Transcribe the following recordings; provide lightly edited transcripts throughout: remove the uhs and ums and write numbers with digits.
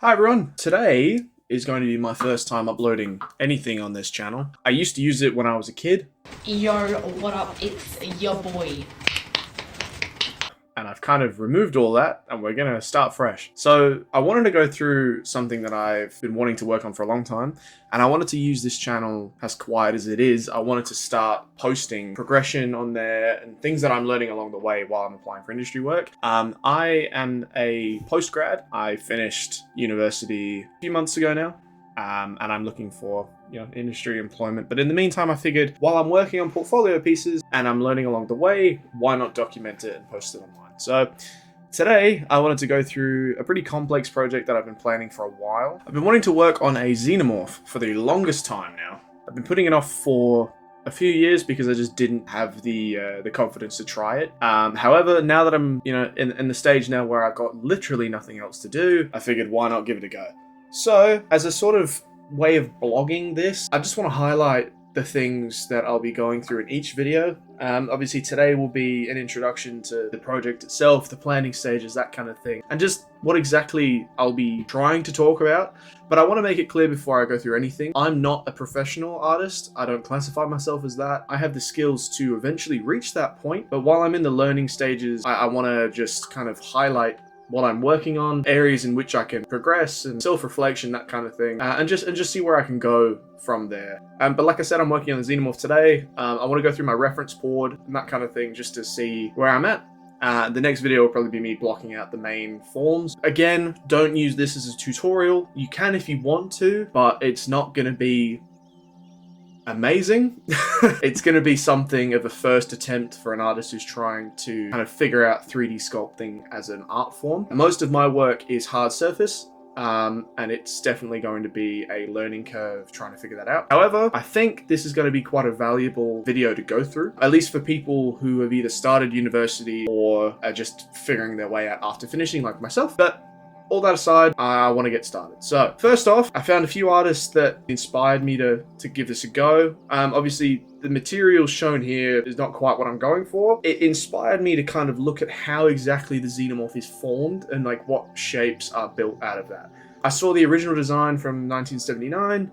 Hi everyone, today is going to be my first time uploading anything on this channel. I used to use it when I was a kid. Yo, what up? It's your boy. And I've kind of removed all that and we're gonna start fresh. So I wanted to go through something that I've been wanting to work on for a long time, and I wanted to use this channel, as quiet as it is. I wanted to start posting progression on there and things that I'm learning along the way while I'm applying for industry work. I am a post-grad. I finished university a few months ago now. And I'm looking for, industry employment. But in the meantime, I figured while I'm working on portfolio pieces and I'm learning along the way, why not document it and post it online? So today I wanted to go through a pretty complex project that I've been planning for a while. I've been wanting to work on a Xenomorph for the longest time now. I've been putting it off for a few years because I just didn't have the confidence to try it. However, now that I'm in the stage now where I've got literally nothing else to do, I figured why not give it a go. So, as a sort of way of blogging this, I just want to highlight the things that I'll be going through in each video. Obviously today will be an introduction to the project itself, the planning stages, that kind of thing, and just what exactly I'll be trying to talk about. But I want to make it clear before I go through anything, I'm not a professional artist. I don't classify myself as that. I have the skills to eventually reach that point, but while I'm in the learning stages, I want to just kind of highlight what I'm working on, areas in which I can progress, and self-reflection, that kind of thing, and just see where I can go from there. But like I said, I'm working on the Xenomorph today. I want to go through my reference board and that kind of thing just to see where I'm at. The next video will probably be me blocking out the main forms. Again, don't use this as a tutorial. You can if you want to, but it's not going to be amazing. It's going to be something of a first attempt for an artist who's trying to kind of figure out 3D sculpting as an art form. Most of my work is hard surface, and it's definitely going to be a learning curve trying to figure that out. However, I think this is going to be quite a valuable video to go through, at least for people who have either started university or are just figuring their way out after finishing, like myself. But all that aside, I want to get started. So, first off, I found a few artists that inspired me to give this a go. Obviously, the material shown here is not quite what I'm going for. It inspired me to kind of look at how exactly the Xenomorph is formed and like what shapes are built out of that. I saw the original design from 1979,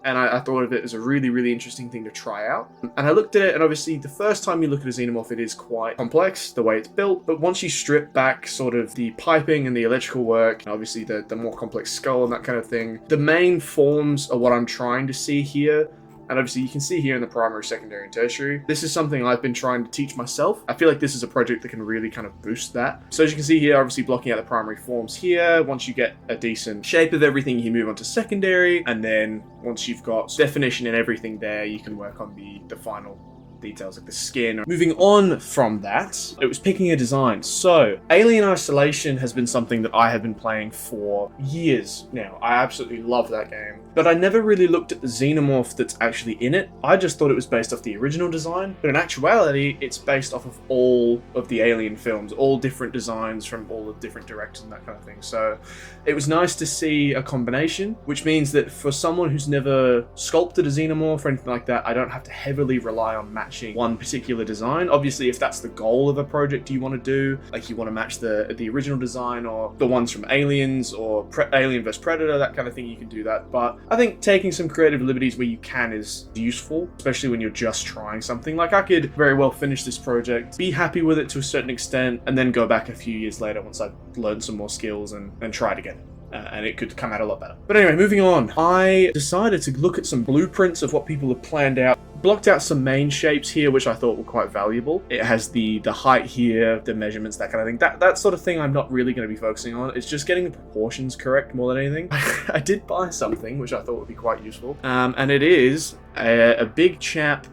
and I thought of it as a really, really interesting thing to try out. And I looked at it, and obviously the first time you look at a Xenomorph, it is quite complex, the way it's built. But once you strip back sort of the piping and the electrical work, and obviously the more complex skull and that kind of thing, the main forms are what I'm trying to see here. And obviously you can see here in the primary, secondary, and tertiary. This is something I've been trying to teach myself. I feel like this is a project that can really kind of boost that. So as you can see here, obviously blocking out the primary forms here. Once you get a decent shape of everything, you move on to secondary. And then once you've got definition and everything there, you can work on the final details like the skin. Moving on from that, it was picking a design. So Alien Isolation has been something that I have been playing for years now. I absolutely love that game, but I never really looked at the Xenomorph that's actually in it. I just thought it was based off the original design, but in actuality it's based off of all of the Alien films, all different designs from all the different directors and that kind of thing. So it was nice to see a combination, which means that for someone who's never sculpted a Xenomorph or anything like that, I don't have to heavily rely on matching one particular design. Obviously, if that's the goal of a project you want to do, like you want to match the original design or the ones from Aliens or Alien vs Predator, that kind of thing, you can do that. But I think taking some creative liberties where you can is useful, especially when you're just trying something. Like I could very well finish this project, be happy with it to a certain extent, and then go back a few years later once I've learned some more skills and try it again. And it could come out a lot better. But anyway, moving on. I decided to look at some blueprints of what people have planned out. Blocked out some main shapes here, which I thought were quite valuable. It has the height here, the measurements, that kind of thing. That sort of thing I'm not really going to be focusing on. It's just getting the proportions correct more than anything. I did buy something, which I thought would be quite useful. And it is a big chap.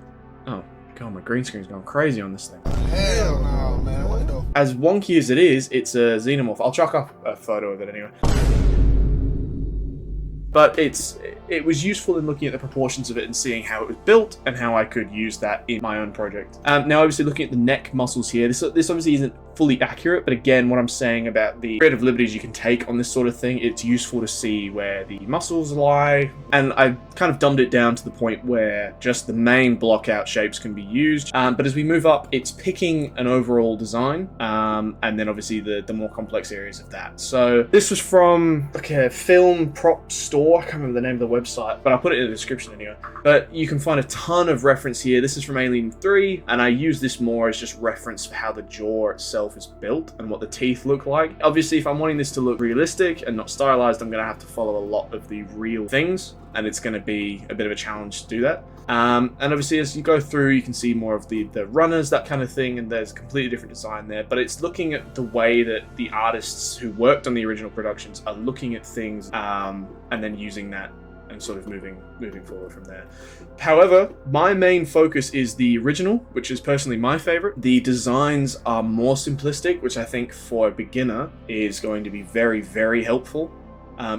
Oh, God, my green screen's going crazy on this thing. Hell no, man. What the? As wonky as it is, it's a Xenomorph. I'll chuck up a photo of it anyway. But it was useful in looking at the proportions of it and seeing how it was built and how I could use that in my own project. Now, obviously, looking at the neck muscles here, this obviously isn't fully accurate, but again, what I'm saying about the creative liberties you can take on this sort of thing, it's useful to see where the muscles lie, and I kind of dumbed it down to the point where just the main block out shapes can be used, but as we move up, it's picking an overall design, and then obviously the more complex areas of that. So this was from a film Propstore, I can't remember the name of the website, but I'll put it in the description anyway. But you can find a ton of reference here. This is from Alien 3, and I use this more as just reference for how the jaw itself is built and what the teeth look like. Obviously, if I'm wanting this to look realistic and not stylized, I'm going to have to follow a lot of the real things, and it's going to be a bit of a challenge to do that. And obviously, as you go through, you can see more of the runners, that kind of thing, and there's a completely different design there. But it's looking at the way that the artists who worked on the original productions are looking at things, and then using that and sort of moving forward from there. However, my main focus is the original, which is personally my favorite. The designs are more simplistic, which I think for a beginner is going to be very, very helpful.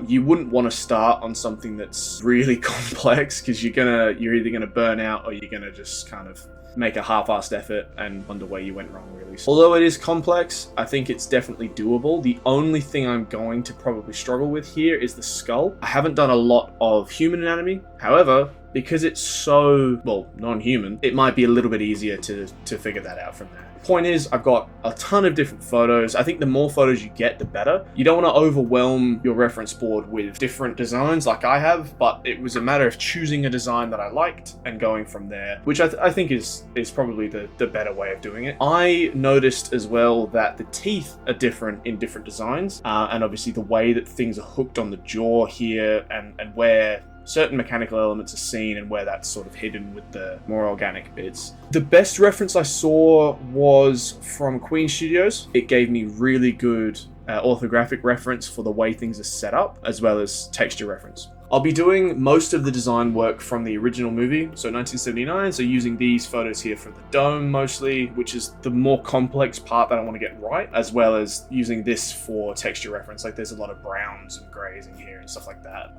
You wouldn't want to start on something that's really complex, because you're either gonna burn out or you're gonna just kind of make a half-assed effort and wonder where you went wrong, really. Although it is complex, I think it's definitely doable. The only thing I'm going to probably struggle with here is the skull. I haven't done a lot of human anatomy. However, because it's so, well, non-human, it might be a little bit easier to figure that out from there. Point is, I've got a ton of different photos. I think the more photos you get, the better. You don't want to overwhelm your reference board with different designs like I have, but it was a matter of choosing a design that I liked and going from there, which I think is probably the better way of doing it. I noticed as well that the teeth are different in different designs, and obviously the way that things are hooked on the jaw here, and where certain mechanical elements are seen and where that's sort of hidden with the more organic bits. The best reference I saw was from Queen Studios. It gave me really good orthographic reference for the way things are set up, as well as texture reference. I'll be doing most of the design work from the original movie, so 1979, so using these photos here for the dome mostly, which is the more complex part that I want to get right, as well as using this for texture reference. Like, there's a lot of browns and greys in here and stuff like that.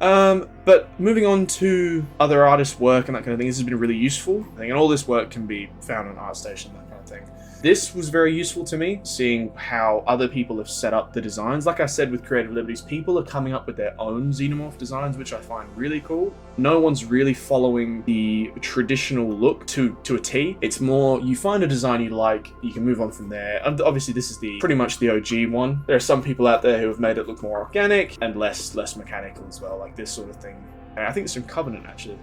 But moving on to other artists' work and that kind of thing, this has been really useful. I think, and all this work can be found on ArtStation, that kind of thing. This was very useful to me, seeing how other people have set up the designs. Like I said, with Creative Liberties, people are coming up with their own Xenomorph designs, which I find really cool. No one's really following the traditional look to a T. It's more, you find a design you like, you can move on from there. And obviously, this is pretty much the OG one. There are some people out there who have made it look more organic and less mechanical as well, like this sort of thing. And I think it's from Covenant, actually.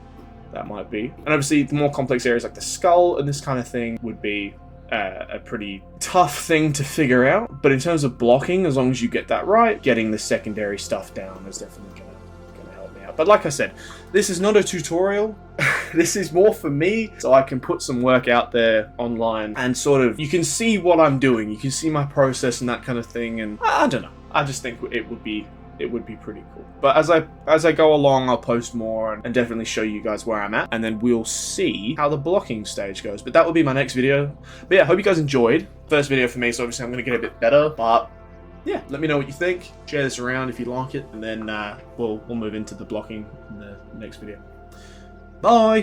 That might be. And obviously, the more complex areas like the skull and this kind of thing would be a pretty tough thing to figure out, but in terms of blocking, as long as you get that right, getting the secondary stuff down is definitely gonna help me out. But like I said, this is not a tutorial. This is more for me, so I can put some work out there online and sort of, you can see what I'm doing, you can see my process and that kind of thing, and I don't know, I just think it would be pretty cool. But as I go along, I'll post more and definitely show you guys where I'm at, and then we'll see how the blocking stage goes. But that will be my next video. But yeah, hope you guys enjoyed. First video for me, so obviously I'm going to get a bit better. But yeah, let me know what you think. Share this around if you like it, and then we'll move into the blocking in the next video. Bye!